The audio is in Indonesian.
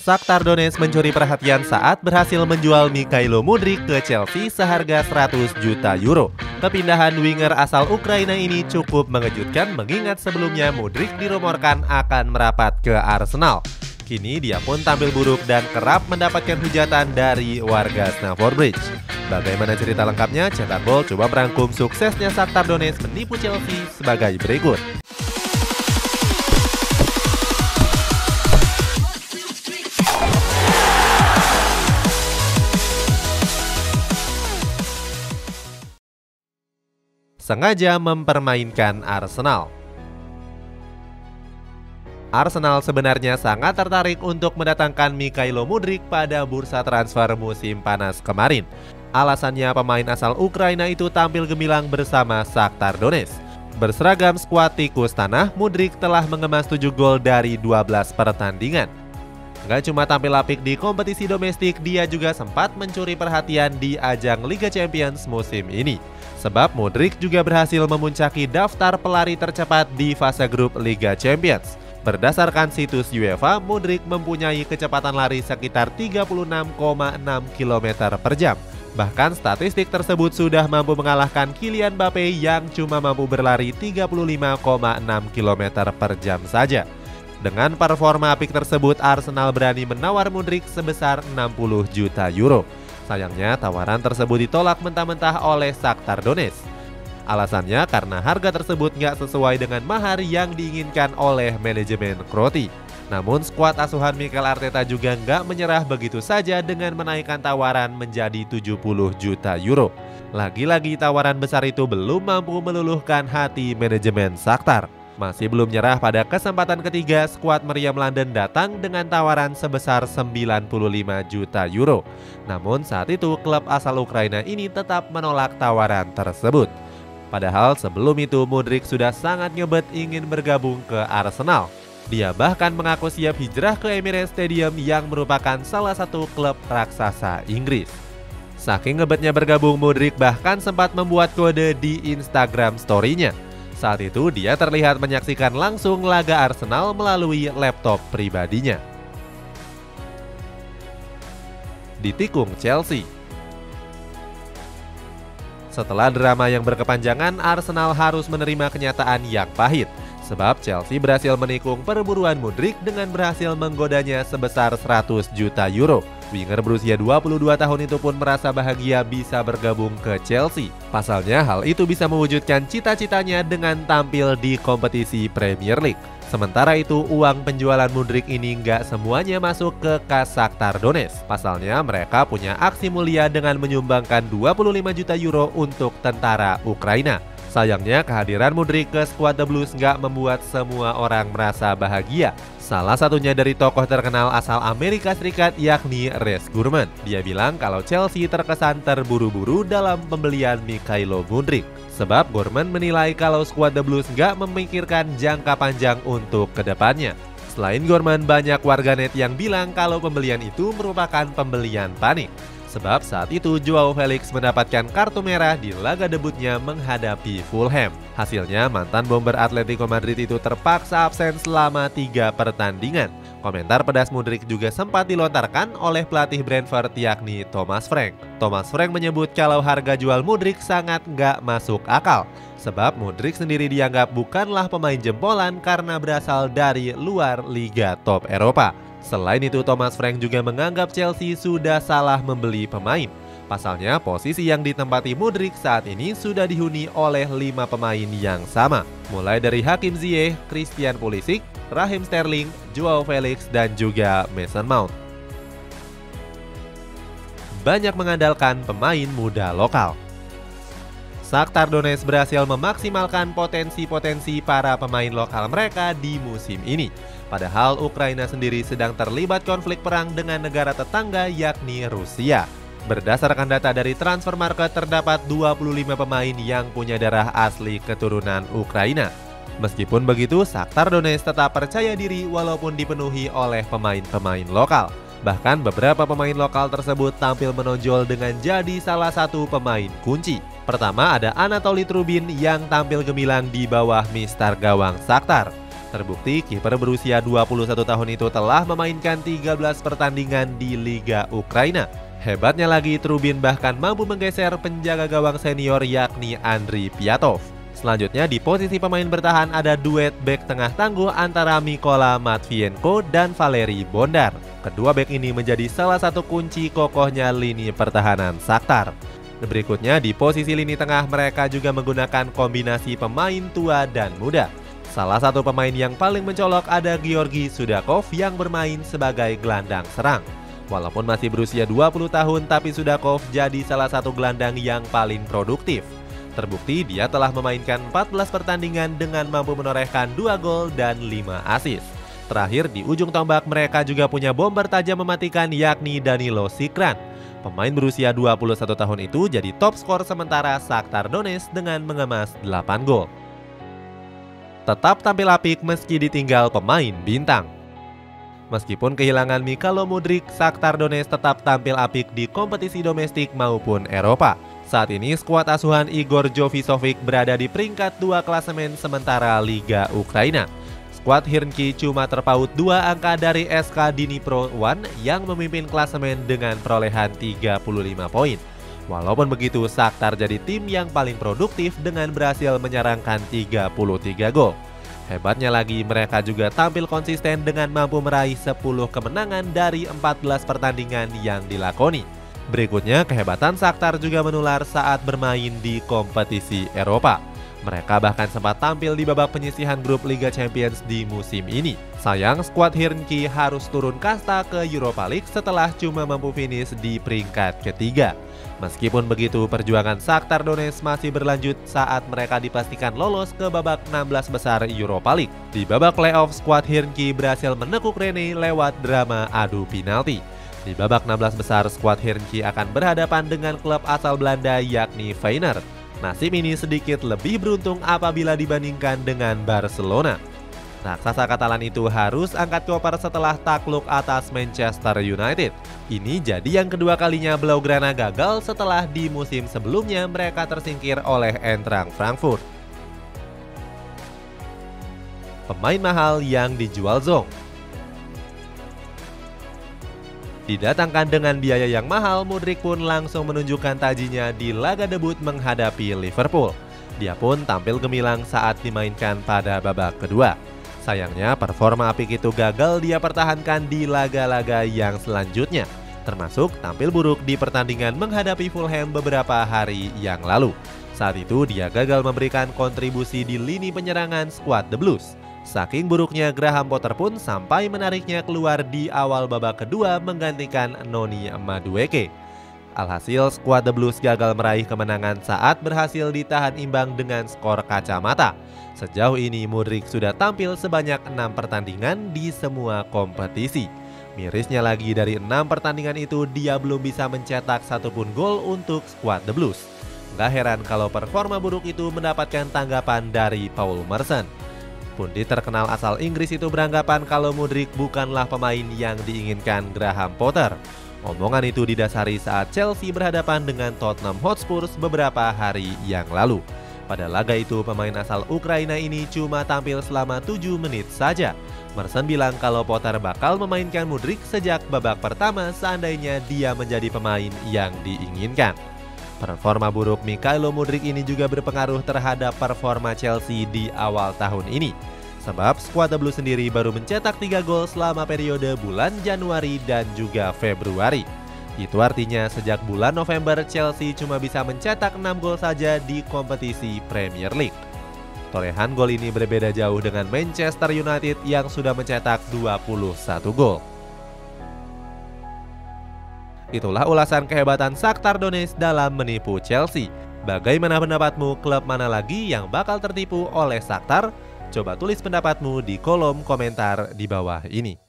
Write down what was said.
Shakhtar Donetsk mencuri perhatian saat berhasil menjual Mikhailo Mudryk ke Chelsea seharga 100 juta euro. Kepindahan winger asal Ukraina ini cukup mengejutkan mengingat sebelumnya Mudryk dirumorkan akan merapat ke Arsenal. Kini dia pun tampil buruk dan kerap mendapatkan hujatan dari warga Stamford Bridge. Bagaimana cerita lengkapnya? Cetak Ball coba merangkum suksesnya Shakhtar Donetsk menipu Chelsea sebagai berikut. Sengaja mempermainkan Arsenal. Arsenal sebenarnya sangat tertarik untuk mendatangkan Mikhailo Mudryk pada bursa transfer musim panas kemarin. Alasannya pemain asal Ukraina itu tampil gemilang bersama Shakhtar Donetsk. Berseragam skuad tikus tanah, Mudryk telah mengemas 7 gol dari 12 pertandingan. Gak cuma tampil apik di kompetisi domestik, dia juga sempat mencuri perhatian di ajang Liga Champions musim ini. Sebab Mudryk juga berhasil memuncaki daftar pelari tercepat di fase grup Liga Champions. Berdasarkan situs UEFA, Mudryk mempunyai kecepatan lari sekitar 36,6 km per jam. Bahkan statistik tersebut sudah mampu mengalahkan Kylian Mbappe yang cuma mampu berlari 35,6 km per jam saja. Dengan performa apik tersebut, Arsenal berani menawar Mudryk sebesar 60 juta euro. Sayangnya tawaran tersebut ditolak mentah-mentah oleh Shakhtar Donetsk. Alasannya karena harga tersebut nggak sesuai dengan mahar yang diinginkan oleh manajemen Kroati. Namun skuad asuhan Mikel Arteta juga nggak menyerah begitu saja dengan menaikkan tawaran menjadi 70 juta euro. Lagi-lagi tawaran besar itu belum mampu meluluhkan hati manajemen Shakhtar. Masih belum nyerah, pada kesempatan ketiga skuad meriam London datang dengan tawaran sebesar 95 juta euro. Namun saat itu klub asal Ukraina ini tetap menolak tawaran tersebut. Padahal sebelum itu Mudryk sudah sangat ngebet ingin bergabung ke Arsenal. Dia bahkan mengaku siap hijrah ke Emirates Stadium yang merupakan salah satu klub raksasa Inggris. Saking ngebetnya bergabung, Mudryk bahkan sempat membuat kode di Instagram story-nya. Saat itu dia terlihat menyaksikan langsung laga Arsenal melalui laptop pribadinya. Ditikung Chelsea. Setelah drama yang berkepanjangan, Arsenal harus menerima kenyataan yang pahit. Sebab Chelsea berhasil menikung perburuan Mudryk dengan berhasil menggodanya sebesar 100 juta euro. Winger berusia 22 tahun itu pun merasa bahagia bisa bergabung ke Chelsea. Pasalnya hal itu bisa mewujudkan cita-citanya dengan tampil di kompetisi Premier League. Sementara itu uang penjualan Mudryk ini nggak semuanya masuk ke kas Shakhtar Donetsk. Pasalnya mereka punya aksi mulia dengan menyumbangkan 25 juta euro untuk tentara Ukraina. Sayangnya kehadiran Mudryk ke skuad The Blues nggak membuat semua orang merasa bahagia. Salah satunya dari tokoh terkenal asal Amerika Serikat yakni Reece Gurman. Dia bilang kalau Chelsea terkesan terburu-buru dalam pembelian Mikhailo Mudryk. Sebab Gurman menilai kalau skuad The Blues nggak memikirkan jangka panjang untuk kedepannya. Selain Gurman, banyak warganet yang bilang kalau pembelian itu merupakan pembelian panik. Sebab saat itu Joao Felix mendapatkan kartu merah di laga debutnya menghadapi Fulham. Hasilnya mantan bomber Atletico Madrid itu terpaksa absen selama 3 pertandingan. Komentar pedas Mudryk juga sempat dilontarkan oleh pelatih Brentford yakni Thomas Frank. Thomas Frank menyebut kalau harga jual Mudryk sangat nggak masuk akal. Sebab Mudryk sendiri dianggap bukanlah pemain jempolan karena berasal dari luar Liga Top Eropa. Selain itu, Thomas Frank juga menganggap Chelsea sudah salah membeli pemain. Pasalnya, posisi yang ditempati Mudryk saat ini sudah dihuni oleh 5 pemain yang sama. Mulai dari Hakim Ziyech, Christian Pulisic, Raheem Sterling, Joao Felix, dan juga Mason Mount. Banyak mengandalkan pemain muda lokal. Shakhtar Donetsk berhasil memaksimalkan potensi-potensi para pemain lokal mereka di musim ini. Padahal Ukraina sendiri sedang terlibat konflik perang dengan negara tetangga yakni Rusia. Berdasarkan data dari Transfer Market, terdapat 25 pemain yang punya darah asli keturunan Ukraina. Meskipun begitu, Shakhtar Donetsk tetap percaya diri walaupun dipenuhi oleh pemain-pemain lokal. Bahkan beberapa pemain lokal tersebut tampil menonjol dengan jadi salah satu pemain kunci. Pertama ada Anatoly Trubin yang tampil gemilang di bawah mistar gawang Shakhtar. Terbukti kiper berusia 21 tahun itu telah memainkan 13 pertandingan di Liga Ukraina. Hebatnya lagi, Trubin bahkan mampu menggeser penjaga gawang senior yakni Andriy Piatov. Selanjutnya di posisi pemain bertahan ada duet bek tengah tangguh antara Mykola Matvienko dan Valeri Bondar. Kedua bek ini menjadi salah satu kunci kokohnya lini pertahanan Shakhtar. Berikutnya di posisi lini tengah mereka juga menggunakan kombinasi pemain tua dan muda. Salah satu pemain yang paling mencolok ada Georgi Sudakov yang bermain sebagai gelandang serang. Walaupun masih berusia 20 tahun tapi Sudakov jadi salah satu gelandang yang paling produktif. Terbukti dia telah memainkan 14 pertandingan dengan mampu menorehkan 2 gol dan 5 assist. Terakhir di ujung tombak mereka juga punya bomber tajam mematikan yakni Danilo Sikran. Pemain berusia 21 tahun itu jadi top skor sementara Shakhtar Donetsk dengan mengemas 8 gol. Tetap tampil apik meski ditinggal pemain bintang. Meskipun kehilangan Mykhailo Mudryk, Shakhtar Donetsk tetap tampil apik di kompetisi domestik maupun Eropa. Saat ini skuad asuhan Igor Jovisovic berada di peringkat 2 klasemen sementara Liga Ukraina. Skuad Khimki cuma terpaut 2 angka dari SK Dnipro One yang memimpin klasemen dengan perolehan 35 poin. Walaupun begitu, Shakhtar jadi tim yang paling produktif dengan berhasil menyerangkan 33 gol. Hebatnya lagi, mereka juga tampil konsisten dengan mampu meraih 10 kemenangan dari 14 pertandingan yang dilakoni. Berikutnya, kehebatan Shakhtar juga menular saat bermain di kompetisi Eropa. Mereka bahkan sempat tampil di babak penyisihan grup Liga Champions di musim ini. Sayang, skuad Khimki harus turun kasta ke Europa League setelah cuma mampu finish di peringkat ketiga. Meskipun begitu, perjuangan Shakhtar Donetsk masih berlanjut saat mereka dipastikan lolos ke babak 16 besar Europa League. Di babak playoff, skuad Khimki berhasil menekuk Rennes lewat drama adu penalti. Di babak 16 besar, skuad Khimki akan berhadapan dengan klub asal Belanda yakni Feyenoord. Nasib ini sedikit lebih beruntung apabila dibandingkan dengan Barcelona. Raksasa Katalan itu harus angkat koper setelah takluk atas Manchester United. Ini jadi yang kedua kalinya Blaugrana gagal setelah di musim sebelumnya mereka tersingkir oleh Eintracht Frankfurt. Pemain mahal yang dijual Zong. Didatangkan dengan biaya yang mahal, Mudryk pun langsung menunjukkan tajinya di laga debut menghadapi Liverpool. Dia pun tampil gemilang saat dimainkan pada babak kedua. Sayangnya performa apik itu gagal dia pertahankan di laga-laga yang selanjutnya, termasuk tampil buruk di pertandingan menghadapi Fulham beberapa hari yang lalu. Saat itu dia gagal memberikan kontribusi di lini penyerangan skuad The Blues. Saking buruknya, Graham Potter pun sampai menariknya keluar di awal babak kedua menggantikan Noni Madueke. Alhasil, skuad The Blues gagal meraih kemenangan saat berhasil ditahan imbang dengan skor kacamata. Sejauh ini Mudryk sudah tampil sebanyak 6 pertandingan di semua kompetisi. Mirisnya lagi, dari 6 pertandingan itu dia belum bisa mencetak satupun gol untuk skuad The Blues. Gak heran kalau performa buruk itu mendapatkan tanggapan dari Paul Merson. Pundit terkenal asal Inggris itu beranggapan kalau Mudryk bukanlah pemain yang diinginkan Graham Potter. Omongan itu didasari saat Chelsea berhadapan dengan Tottenham Hotspur beberapa hari yang lalu. Pada laga itu, pemain asal Ukraina ini cuma tampil selama 7 menit saja. Merson bilang kalau Potter bakal memainkan Mudryk sejak babak pertama seandainya dia menjadi pemain yang diinginkan. Performa buruk Mykhailo Mudryk ini juga berpengaruh terhadap performa Chelsea di awal tahun ini. Sebab skuad The Blues sendiri baru mencetak 3 gol selama periode bulan Januari dan juga Februari. Itu artinya sejak bulan November Chelsea cuma bisa mencetak 6 gol saja di kompetisi Premier League. Torehan gol ini berbeda jauh dengan Manchester United yang sudah mencetak 21 gol. Itulah ulasan kehebatan Shakhtar Donetsk dalam menipu Chelsea. Bagaimana pendapatmu, klub mana lagi yang bakal tertipu oleh Shakhtar? Coba tulis pendapatmu di kolom komentar di bawah ini.